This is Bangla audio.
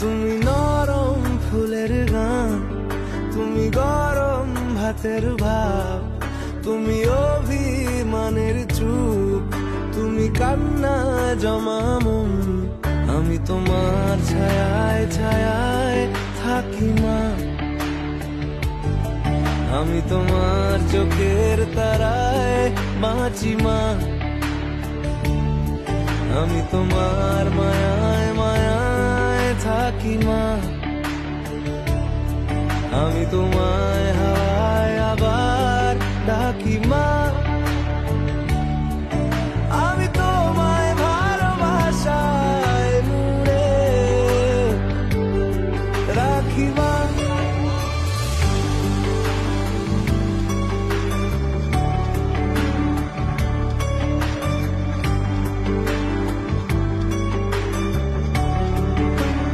তুমি নরম ফুলের গান, তুমি গরম ভাতের ভাব, তুমি অভিমানের চুপ, তুমি কান্না জমা মন। আমি তোমার ছায়ায় ছায়ায় থাকি মা, আমি তোমার চোখের তারায় বাঁচি মা, আমি তোমার মায়ায় মায়ায় থাকি মা, আমি তোমায়